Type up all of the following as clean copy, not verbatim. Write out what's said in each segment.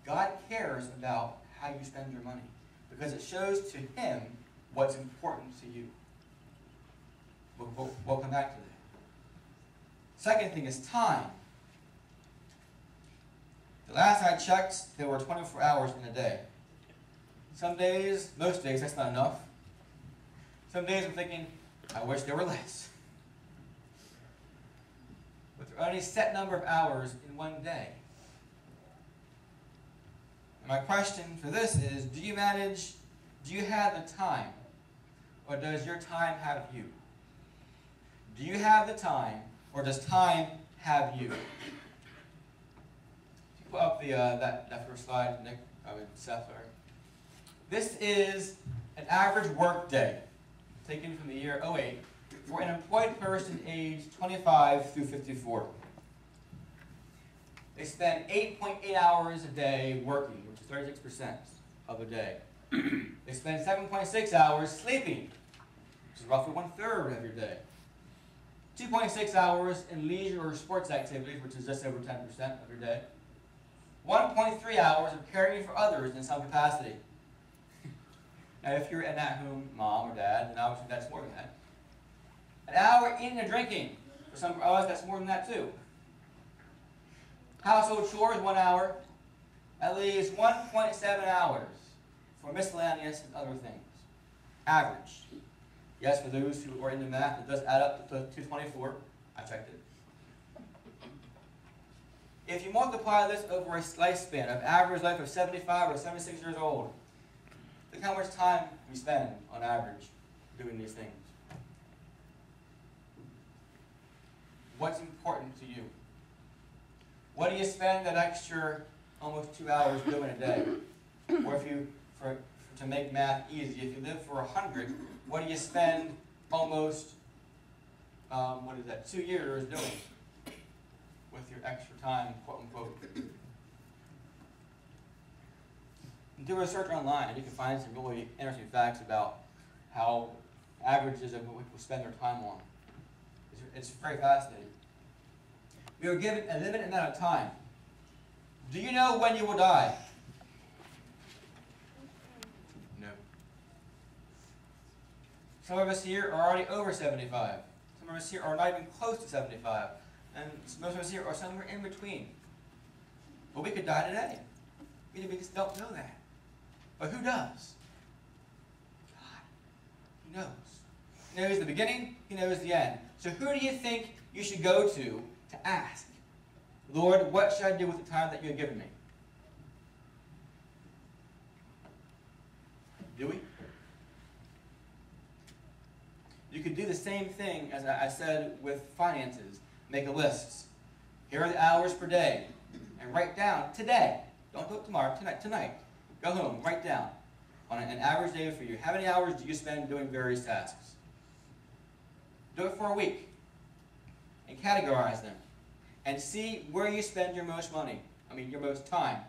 God cares about how you spend your money because it shows to Him what's important to you. We'll come back to that. Second thing is time. The last I checked, there were 24 hours in a day. Some days, most days, that's not enough. Some days I'm thinking, I wish there were less. But there are only a set number of hours in one day. And my question for this is, do you have the time? Or does your time have you? Do you have the time, or does time have you? Put up that first slide, Nick, Seth, sorry. This is an average work day, taken from the year 2008, for an employed person aged 25 through 54. They spend 8.8 hours a day working, which is 36% of a day. They spend 7.6 hours sleeping, which is roughly 1/3 of your day. 2.6 hours in leisure or sports activities, which is just over 10% of your day. 1.3 hours of caring for others in some capacity. Now, if you're an at-home mom or dad, then obviously that's more than that. An hour eating and drinking. For some of us, that's more than that too. Household chores, 1 hour. At least 1.7 hours for miscellaneous and other things. Average. Yes, for those who are into math, it does add up to 224. I checked it. If you multiply this over a lifespan of average life of 75 or 76 years old, look how much time we spend on average doing these things. What's important to you? What do you spend that extra almost 2 hours doing a day? Or if you, to make math easy, if you live for 100, what do you spend almost, 2 years doing with your extra time, quote unquote? Do research online and you can find some really interesting facts about how averages of what people spend their time on. It's very fascinating. We are given a limited amount of time. Do you know when you will die? No. Some of us here are already over 75. Some of us here are not even close to 75. And most of us here are somewhere in between. But we could die today. We just don't know that. But who does? God. He knows. He knows the beginning. He knows the end. So who do you think you should go to ask, Lord, what should I do with the time that you have given me? Do we? You could do the same thing as I said with finances. Make a list. Here are the hours per day. And write down today. Don't do it tomorrow. Tonight. Go home. Write down. On an average day for you, how many hours do you spend doing various tasks? Do it for a week. And categorize them. And see where you spend your most money. Your most time.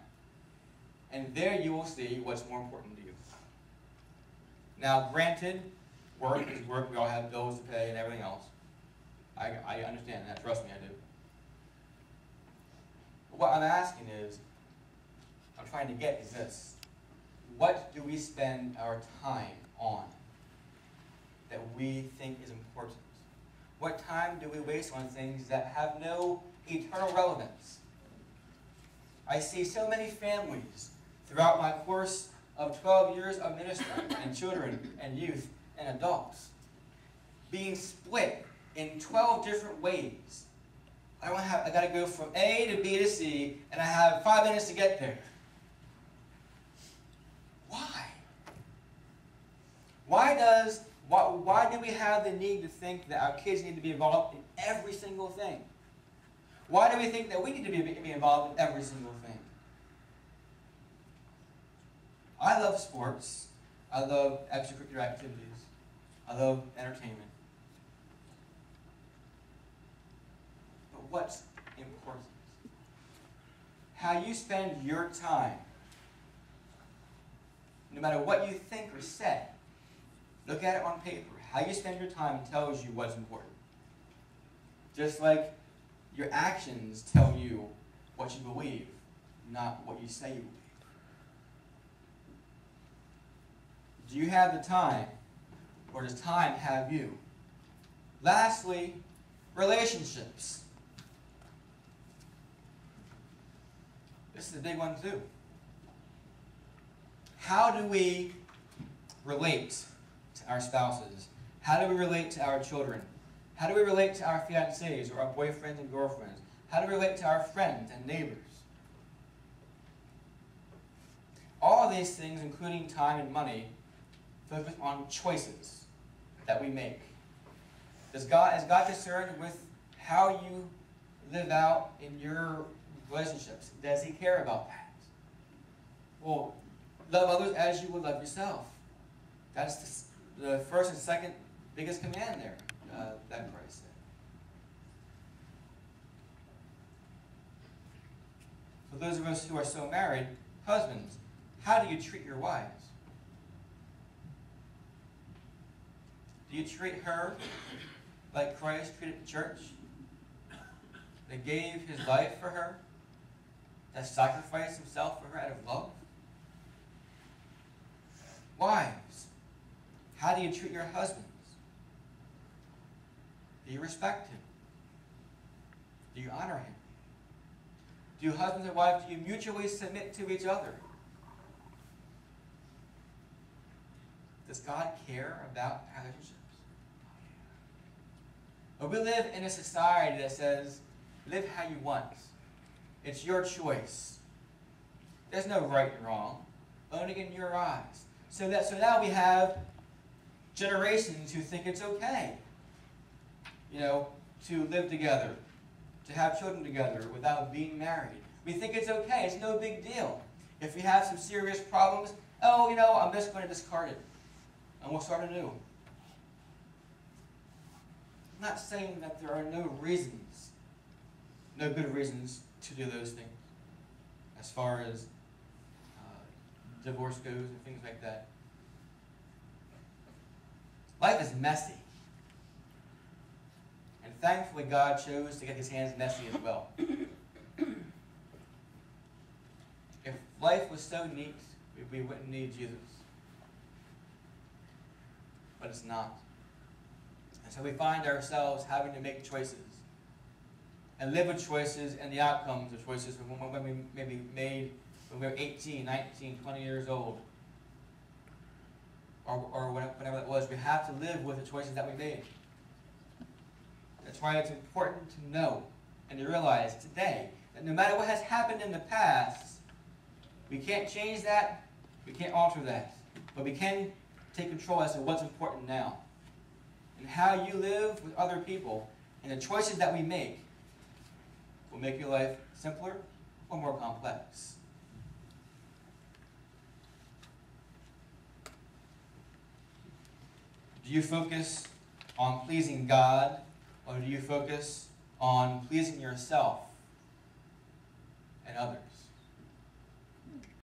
And there you will see what's more important to you. Now, granted, work is work. We all have bills to pay and everything else. I understand that. Trust me, I do. But what I'm asking is, I'm trying to get is this. What do we spend our time on that we think is important? What time do we waste on things that have no eternal relevance? I see so many families throughout my course of 12 years of ministry, and children and youth and adults, being split in 12 different ways. I got to go from A to B to C, and I have 5 minutes to get there. Why? Why do we have the need to think that our kids need to be involved in every single thing? Why do we think that we need to be involved in every single thing? I love sports. I love extracurricular activities. I love entertainment. But what's important? How you spend your time, no matter what you think or say, look at it on paper. How you spend your time tells you what's important. Just like your actions tell you what you believe, not what you say you believe. Do you have the time, or does time have you? Lastly, relationships. This is a big one too. How do we relate to our spouses? How do we relate to our children? How do we relate to our fiancés or our boyfriends and girlfriends? How do we relate to our friends and neighbors? All of these things, including time and money, focus on choices that we make. Is God concerned with how you live out in your relationships? Does He care about that? Well, love others as you would love yourself. That's the first and second biggest command there that Christ said. For those of us who are still married, husbands, how do you treat your wives? Do you treat her like Christ treated the church? That gave His life for her? That sacrificed Himself for her out of love? Wives, how do you treat your husbands? Do you respect him? Do you honor him? Do husbands and wives, do you mutually submit to each other? Does God care about our relationships? But we live in a society that says, live how you want. It's your choice. There's no right and wrong, only in your eyes. So now we have generations who think it's okay, to live together, to have children together without being married. We think it's okay. It's no big deal. If we have some serious problems, I'm just going to discard it, and we'll start anew. I'm not saying that there are no good reasons to do those things, as far as divorce goes and things like that. Life is messy. And thankfully God chose to get His hands messy as well. If life was so neat, we wouldn't need Jesus. But it's not. And so we find ourselves having to make choices. And live with choices and the outcomes of choices when we maybe made when we were 18, 19, 20 years old. Or whenever that was. We have to live with the choices that we made. That's why it's important to know and to realize today that no matter what has happened in the past, we can't change that, we can't alter that, but we can take control as to what's important now. And how you live with other people and the choices that we make will make your life simpler or more complex. Do you focus on pleasing God, or do you focus on pleasing yourself and others?